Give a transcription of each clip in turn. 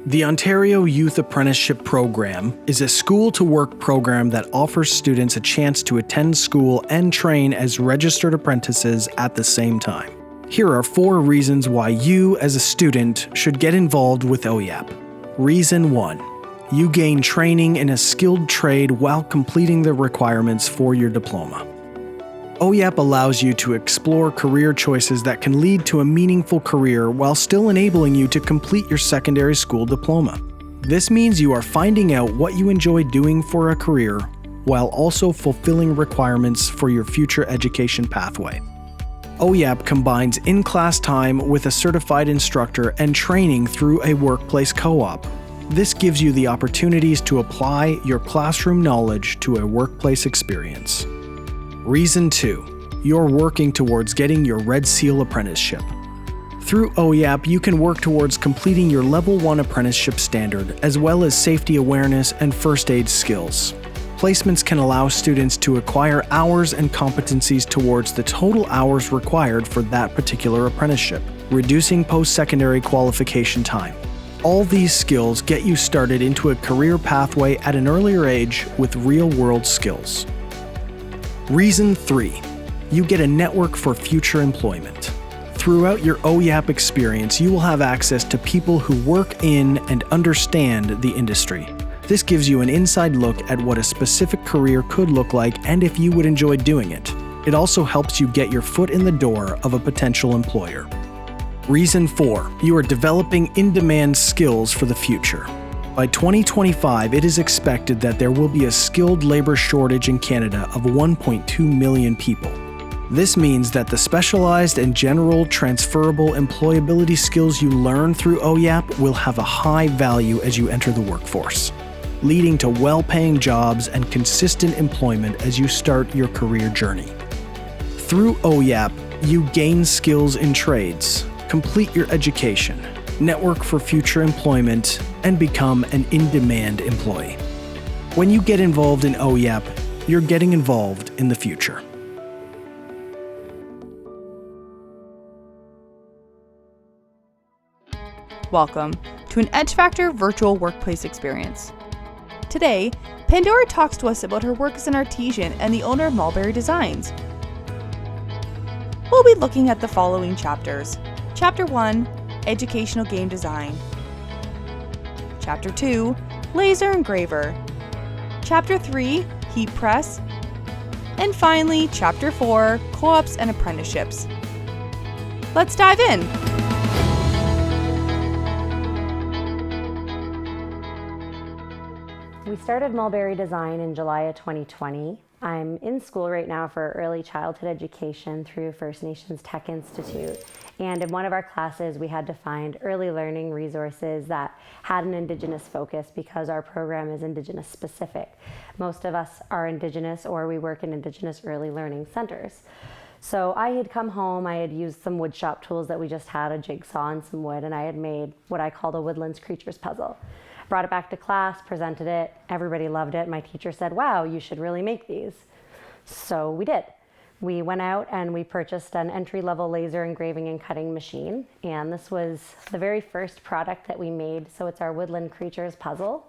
The Ontario Youth Apprenticeship Program is a school-to-work program that offers students a chance to attend school and train as registered apprentices at the same time. Here are 4 reasons why you, as a student, should get involved with OYAP. Reason 1. You gain training in a skilled trade while completing the requirements for your diploma. OYAP allows you to explore career choices that can lead to a meaningful career while still enabling you to complete your secondary school diploma. This means you are finding out what you enjoy doing for a career while also fulfilling requirements for your future education pathway. OYAP combines in-class time with a certified instructor and training through a workplace co-op. This gives you the opportunities to apply your classroom knowledge to a workplace experience. Reason 2. You're working towards getting your Red Seal apprenticeship. Through OYAP, you can work towards completing your Level 1 apprenticeship standard, as well as safety awareness and first aid skills. Placements can allow students to acquire hours and competencies towards the total hours required for that particular apprenticeship, reducing post-secondary qualification time. All these skills get you started into a career pathway at an earlier age with real-world skills. Reason 3. You get a network for future employment. Throughout your OYAP experience, you will have access to people who work in and understand the industry. This gives you an inside look at what a specific career could look like and if you would enjoy doing it. It also helps you get your foot in the door of a potential employer. Reason 4. You are developing in-demand skills for the future. By 2025, it is expected that there will be a skilled labor shortage in Canada of 1.2 million people. This means that the specialized and general transferable employability skills you learn through OYAP will have a high value as you enter the workforce, leading to well-paying jobs and consistent employment as you start your career journey. Through OYAP, you gain skills in trades, complete your education, network for future employment, and become an in-demand employee. When you get involved in OYAP, you're getting involved in the future. Welcome to an Edge Factor virtual workplace experience. Today, Pandora talks to us about her work as an artisan and the owner of Mulberry Designs. We'll be looking at the following chapters. Chapter 1, Educational Game Design. Chapter 2, Laser Engraver. Chapter 3, Heat Press. And finally, Chapter 4, Co-ops and Apprenticeships. Let's dive in! We started Mulberry Design in July of 2020. I'm in school right now for early childhood education through First Nations Tech Institute. And in one of our classes, we had to find early learning resources that had an Indigenous focus because our program is Indigenous specific. Most of us are Indigenous or we work in Indigenous early learning centers. So I had come home, I had used some woodshop tools that we just had, a jigsaw and some wood, and I had made what I called a Woodlands Creatures puzzle. Brought it back to class, presented it, everybody loved it. My teacher said, wow, you should really make these. So we did. We went out and we purchased an entry-level laser engraving and cutting machine. And this was the very first product that we made. So it's our Woodland Creatures puzzle.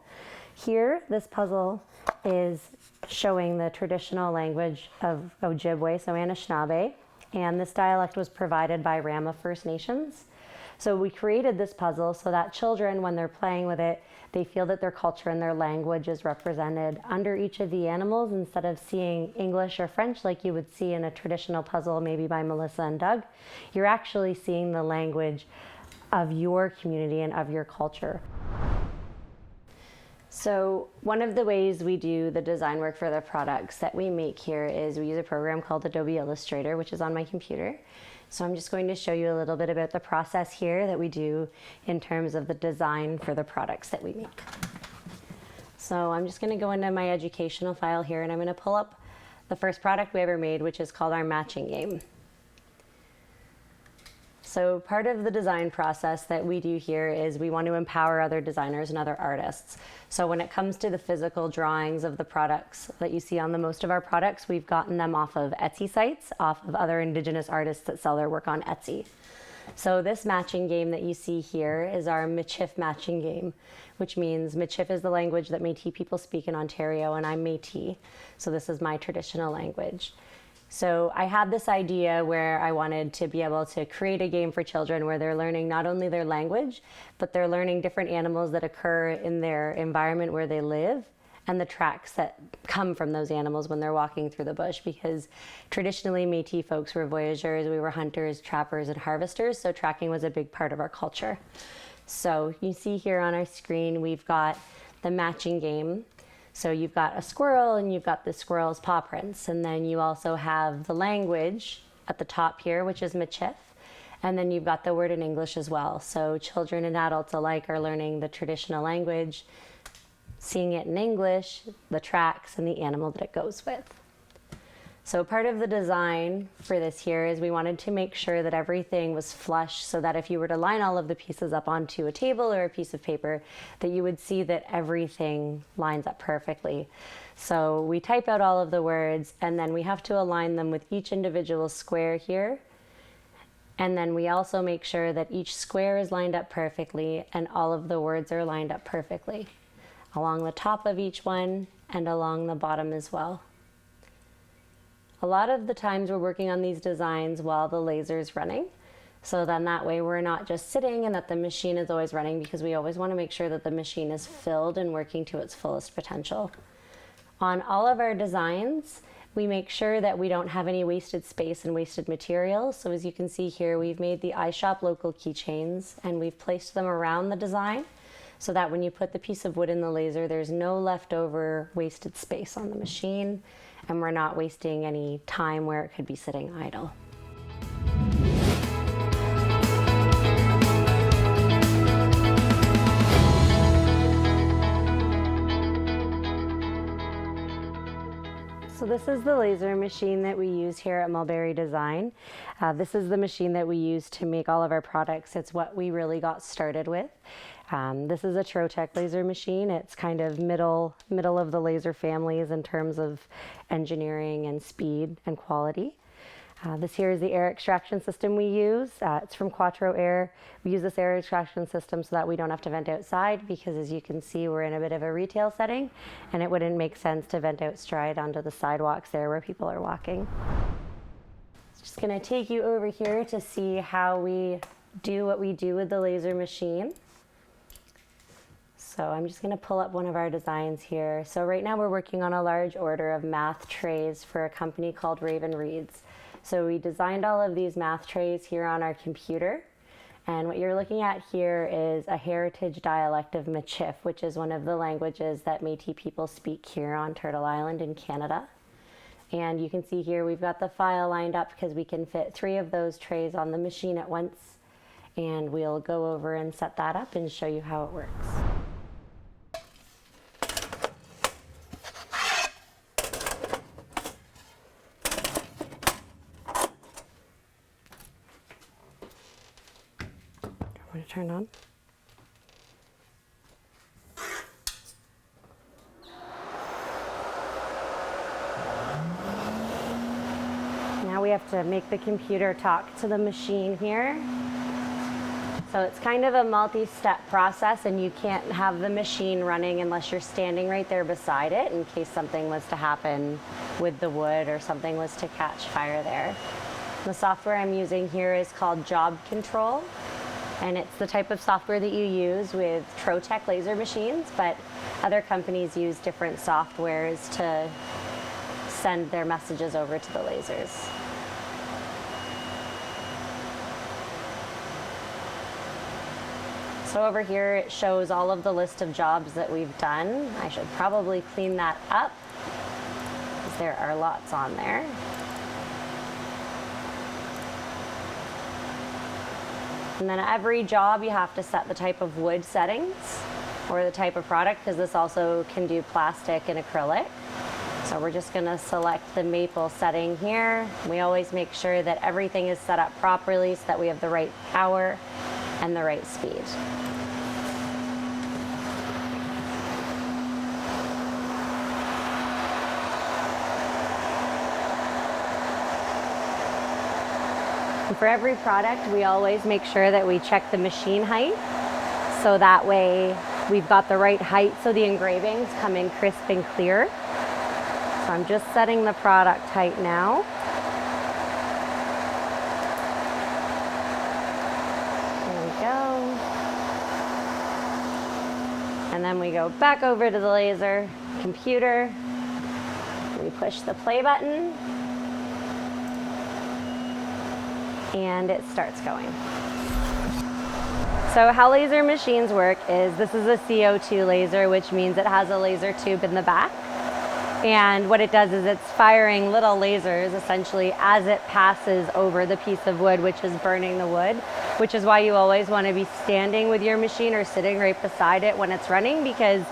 Here, this puzzle is showing the traditional language of Ojibwe, so Anishinaabe. And this dialect was provided by Rama First Nations. So we created this puzzle so that children, when they're playing with it, they feel that their culture and their language is represented under each of the animals instead of seeing English or French like you would see in a traditional puzzle maybe by Melissa and Doug. You're actually seeing the language of your community and of your culture. So one of the ways we do the design work for the products that we make here is we use a program called Adobe Illustrator, which is on my computer. So I'm just going to show you a little bit about the process here that we do in terms of the design for the products that we make. So I'm just going to go into my educational file here and I'm going to pull up the first product we ever made, which is called our matching game. So part of the design process that we do here is we want to empower other designers and other artists. So when it comes to the physical drawings of the products that you see on the most of our products, we've gotten them off of Etsy sites, off of other Indigenous artists that sell their work on Etsy. So this matching game that you see here is our Michif matching game, which means Michif is the language that Métis people speak in Ontario, and I'm Métis, so this is my traditional language. So I had this idea where I wanted to be able to create a game for children where they're learning not only their language, but they're learning different animals that occur in their environment where they live, and the tracks that come from those animals when they're walking through the bush, because traditionally Métis folks were voyageurs, we were hunters, trappers, and harvesters, so tracking was a big part of our culture. So you see here on our screen, we've got the matching game. So you've got a squirrel and you've got the squirrel's paw prints, and then you also have the language at the top here, which is Michif, and then you've got the word in English as well. So children and adults alike are learning the traditional language, seeing it in English, the tracks, and the animal that it goes with. So part of the design for this here is we wanted to make sure that everything was flush, so that if you were to line all of the pieces up onto a table or a piece of paper, that you would see that everything lines up perfectly. So we type out all of the words, and then we have to align them with each individual square here. And then we also make sure that each square is lined up perfectly and all of the words are lined up perfectly, along the top of each one and along the bottom as well. A lot of the times we're working on these designs while the laser's running. So then that way we're not just sitting and that the machine is always running, because we always want to make sure that the machine is filled and working to its fullest potential. On all of our designs, we make sure that we don't have any wasted space and wasted material. So as you can see here, we've made the iShop local keychains and we've placed them around the design so that when you put the piece of wood in the laser, there's no leftover wasted space on the machine, and we're not wasting any time where it could be sitting idle. So this is the laser machine that we use here at Mulberry Design. This is the machine that we use to make all of our products. It's what we really got started with. This is a Trotec laser machine. It's kind of middle of the laser families in terms of engineering and speed and quality. This here is the air extraction system we use. It's from Quattro Air. We use this air extraction system so that we don't have to vent outside, because as you can see, we're in a bit of a retail setting and it wouldn't make sense to vent outside onto the sidewalks there where people are walking. Just gonna take you over here to see how we do what we do with the laser machine. So I'm just gonna pull up one of our designs here. So right now we're working on a large order of math trays for a company called Raven Reads. So we designed all of these math trays here on our computer. And what you're looking at here is a heritage dialect of Michif, which is one of the languages that Métis people speak here on Turtle Island in Canada. And you can see here we've got the file lined up because we can fit 3 of those trays on the machine at once. And we'll go over and set that up and show you how it works. Turn on. Now we have to make the computer talk to the machine here. So it's kind of a multi-step process, and you can't have the machine running unless you're standing right there beside it in case something was to happen with the wood or something was to catch fire there. The software I'm using here is called Job Control. And it's the type of software that you use with Trotec laser machines, but other companies use different softwares to send their messages over to the lasers. So over here it shows all of the list of jobs that we've done. I should probably clean that up because there are lots on there. And then every job you have to set the type of wood settings or the type of product, because this also can do plastic and acrylic. So we're just gonna select the maple setting here. We always make sure that everything is set up properly so that we have the right power and the right speed. And for every product, we always make sure that we check the machine height, so that way we've got the right height so the engravings come in crisp and clear. So I'm just setting the product height now. There we go. And then we go back over to the laser computer. We push the play button and it starts going. So how laser machines work is this is a CO2 laser, which means it has a laser tube in the back. And what it does is it's firing little lasers essentially as it passes over the piece of wood, which is burning the wood, which is why you always want to be standing with your machine or sitting right beside it when it's running, because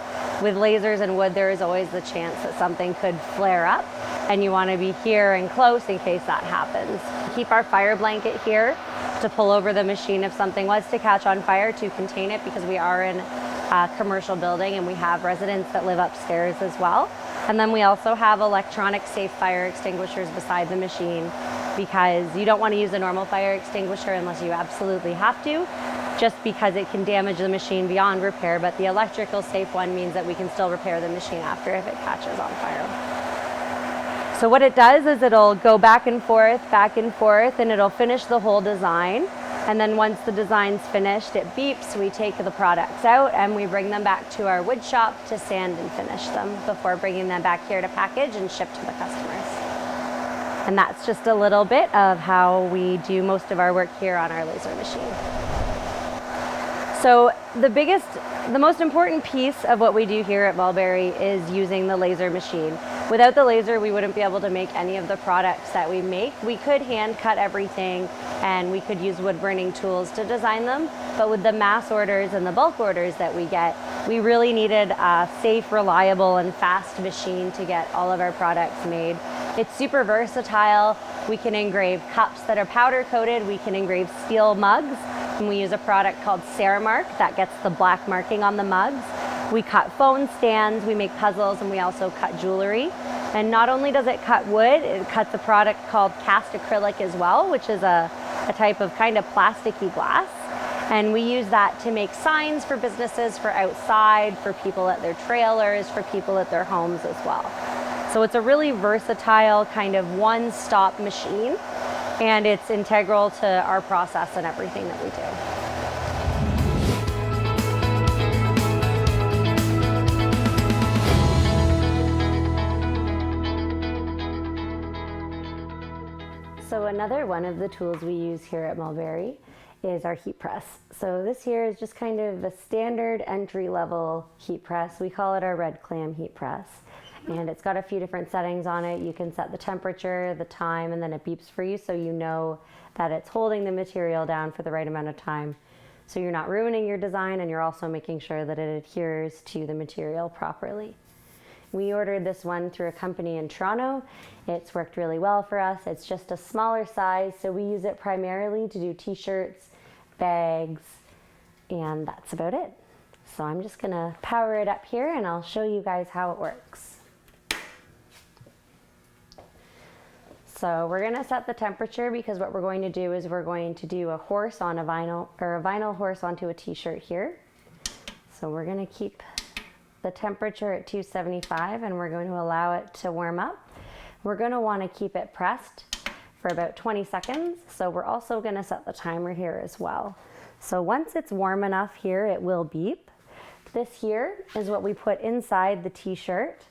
with lasers and wood, there is always the chance that something could flare up, and you want to be here and close in case that happens. Keep our fire blanket here to pull over the machine if something was to catch on fire, to contain it, because we are in a commercial building and we have residents that live upstairs as well. And then we also have electronic safe fire extinguishers beside the machine, because you don't want to use a normal fire extinguisher unless you absolutely have to, just because it can damage the machine beyond repair. But the electrical safe one means that we can still repair the machine after if it catches on fire. So what it does is it'll go back and forth, and it'll finish the whole design. And then once the design's finished, it beeps, we take the products out and we bring them back to our wood shop to sand and finish them before bringing them back here to package and ship to the customers. And that's just a little bit of how we do most of our work here on our laser machine. So the most important piece of what we do here at Mulberry is using the laser machine. Without the laser, we wouldn't be able to make any of the products that we make. We could hand cut everything and we could use wood burning tools to design them, but with the mass orders and the bulk orders that we get, we really needed a safe, reliable, and fast machine to get all of our products made. It's super versatile. We can engrave cups that are powder coated. We can engrave steel mugs, and we use a product called Ceramark that gets the black marking on the mugs. We cut phone stands, we make puzzles, and we also cut jewelry. And not only does it cut wood, it cuts a product called cast acrylic as well, which is a type of kind of plasticky glass. And we use that to make signs for businesses, for outside, for people at their trailers, for people at their homes as well. So it's a really versatile kind of one-stop machine, and it's integral to our process and everything that we do. So another one of the tools we use here at Mulberry is our heat press. So this here is just kind of a standard entry-level heat press. We call it our red clam heat press. And it's got a few different settings on it. You can set the temperature, the time, and then it beeps for you so you know that it's holding the material down for the right amount of time. So you're not ruining your design, and you're also making sure that it adheres to the material properly. We ordered this one through a company in Toronto. It's worked really well for us. It's just a smaller size, so we use it primarily to do t-shirts, bags, and that's about it. So I'm just gonna power it up here and I'll show you guys how it works. So we're gonna set the temperature, because what we're going to do is we're going to do a horse on a vinyl, or a vinyl horse onto a t-shirt here. So we're gonna keep the temperature at 275 and we're going to allow it to warm up. We're going to want to keep it pressed for about 20 seconds. So we're also going to set the timer here as well. So once it's warm enough here, it will beep. This here is what we put inside the t-shirt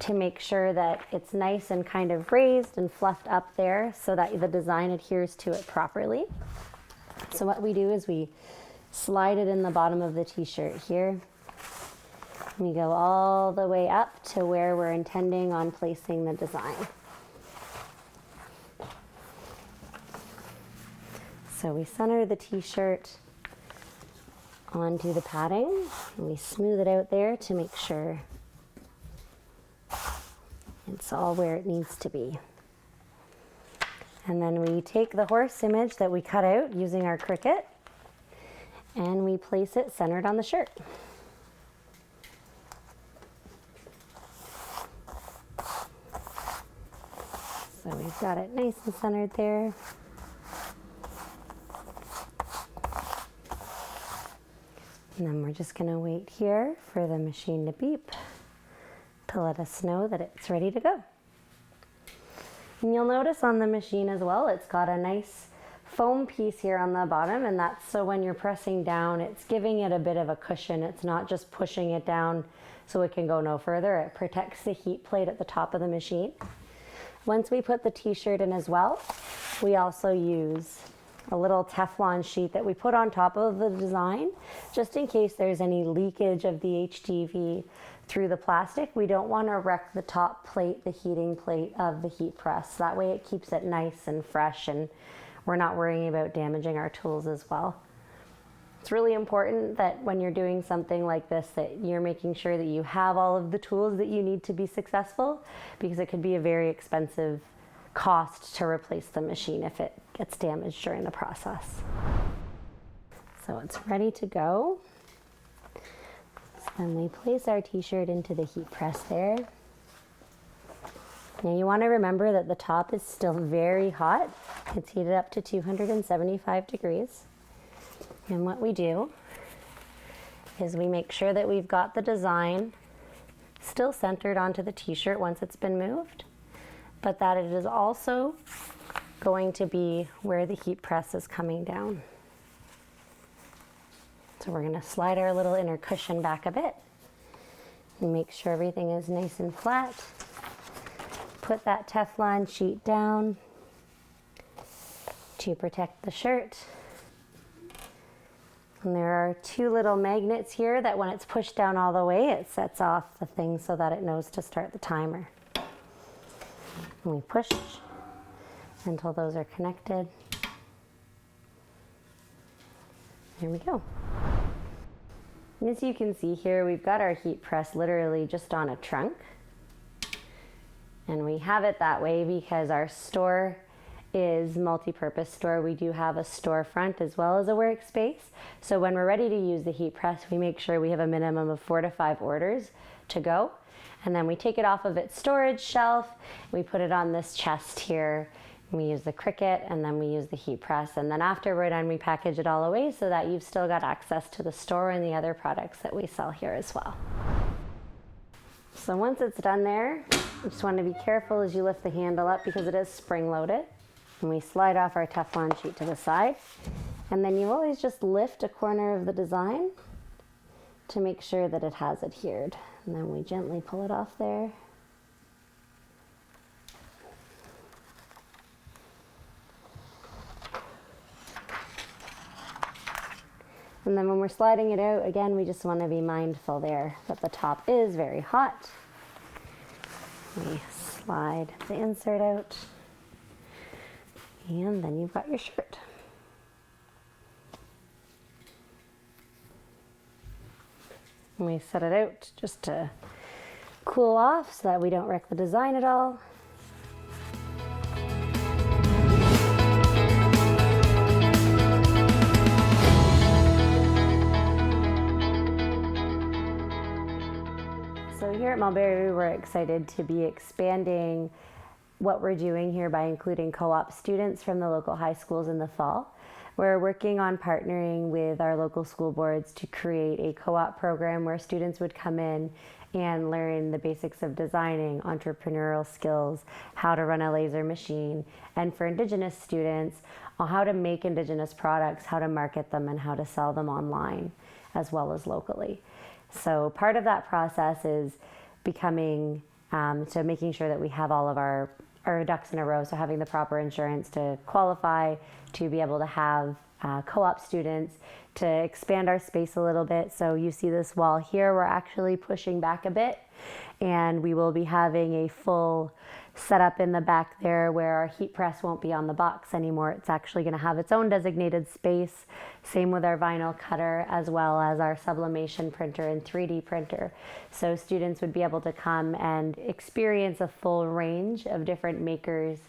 to make sure that it's nice and kind of raised and fluffed up there so that the design adheres to it properly. So what we do is we slide it in the bottom of the t-shirt here. We go all the way up to where we're intending on placing the design. So we center the t-shirt onto the padding, and we smooth it out there to make sure it's all where it needs to be. And then we take the horse image that we cut out using our Cricut, and we place it centered on the shirt. So we've got it nice and centered there. And then we're just going to wait here for the machine to beep to let us know that it's ready to go. And you'll notice on the machine as well, it's got a nice foam piece here on the bottom, and that's so when you're pressing down, it's giving it a bit of a cushion. It's not just pushing it down so it can go no further. It protects the heat plate at the top of the machine. Once we put the t-shirt in as well, we also use a little Teflon sheet that we put on top of the design, just in case there's any leakage of the HDV through the plastic. We don't want to wreck the top plate, the heating plate of the heat press. That way it keeps it nice and fresh, and we're not worrying about damaging our tools as well. It's really important that when you're doing something like this, that you're making sure that you have all of the tools that you need to be successful, because it could be a very expensive cost to replace the machine if it gets damaged during the process. So it's ready to go. So then we place our t-shirt into the heat press there. Now you want to remember that the top is still very hot. It's heated up to 275 degrees. And what we do is we make sure that we've got the design still centered onto the t-shirt once it's been moved, but that it is also going to be where the heat press is coming down. So we're going to slide our little inner cushion back a bit and make sure everything is nice and flat. Put that Teflon sheet down to protect the shirt. And there are two little magnets here that when it's pushed down all the way, it sets off the thing so that it knows to start the timer. And we push until those are connected. There we go. And as you can see here, we've got our heat press literally just on a trunk. And we have it that way because our store is multi-purpose store. We do have a storefront as well as a workspace. So when we're ready to use the heat press, we make sure we have a minimum of 4 to 5 orders to go. And then we take it off of its storage shelf, we put it on this chest here, and we use the Cricut, and then we use the heat press. And then after we're done, we package it all away so that you've still got access to the store and the other products that we sell here as well. So once it's done there, you just want to be careful as you lift the handle up because it is spring-loaded. And we slide off our Teflon sheet to the side. And then you always just lift a corner of the design to make sure that it has adhered. And then we gently pull it off there. And then when we're sliding it out, again, we just want to be mindful there that the top is very hot. We slide the insert out. And then you've got your shirt. And we set it out just to cool off so that we don't wreck the design at all. So here at Mulberry, we're excited to be expanding what we're doing here by including co-op students from the local high schools in the fall. We're working on partnering with our local school boards to create a co-op program where students would come in and learn the basics of designing, entrepreneurial skills, how to run a laser machine, and for Indigenous students, on how to make Indigenous products, how to market them, and how to sell them online as well as locally. So part of that process is becoming so making sure that we have all of our ducks in a row, so having the proper insurance to qualify, to be able to have co-op students, to expand our space a little bit. So you see this wall here, we're actually pushing back a bit, and we will be having a full setup in the back there where our heat press won't be on the box anymore. It's actually going to have its own designated space. Same with our vinyl cutter as well as our sublimation printer and 3D printer. So students would be able to come and experience a full range of different makers,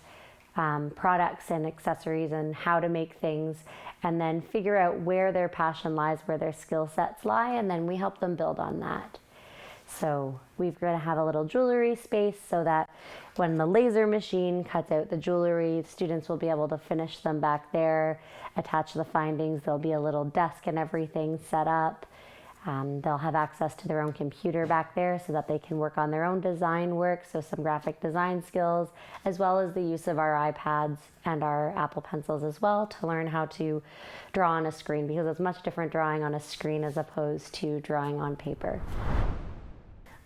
products and accessories and how to make things, and then figure out where their passion lies, where their skill sets lie, and then we help them build on that. So we're going to have a little jewelry space so that when the laser machine cuts out the jewelry, students will be able to finish them back there, attach the findings. There'll be a little desk and everything set up. They'll have access to their own computer back there so that they can work on their own design work, so some graphic design skills, as well as the use of our iPads and our Apple Pencils as well to learn how to draw on a screen, because it's much different drawing on a screen as opposed to drawing on paper.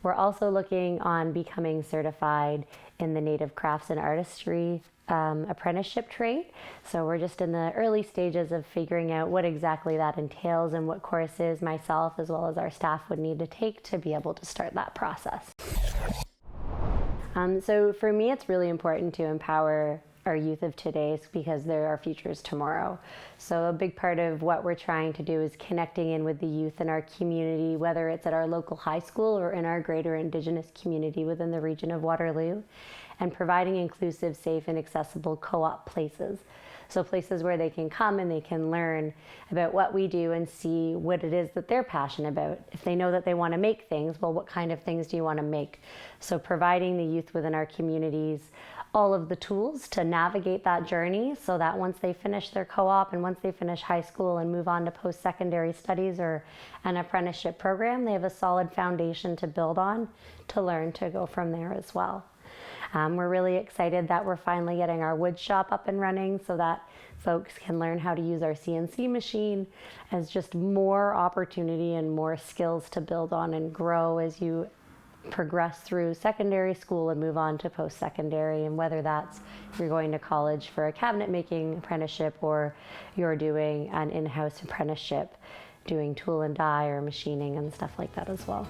We're also looking on becoming certified in the Native Crafts and Artistry apprenticeship trade. So we're just in the early stages of figuring out what exactly that entails and what courses myself as well as our staff would need to take to be able to start that process. So for me, it's really important to empower our youth of today because they're our futures tomorrow. So a big part of what we're trying to do is connecting in with the youth in our community, whether it's at our local high school or in our greater Indigenous community within the region of Waterloo, and providing inclusive, safe, and accessible co-op places. So places where they can come and they can learn about what we do and see what it is that they're passionate about. If they know that they want to make things, well, what kind of things do you want to make? So providing the youth within our communities all of the tools to navigate that journey so that once they finish their co-op and once they finish high school and move on to post-secondary studies or an apprenticeship program, they have a solid foundation to build on to learn to go from there as well. We're really excited that we're finally getting our wood shop up and running so that folks can learn how to use our CNC machine as just more opportunity and more skills to build on and grow as you progress through secondary school and move on to post-secondary, and whether that's you're going to college for a cabinet making apprenticeship or you're doing an in-house apprenticeship doing tool and die or machining and stuff like that as well.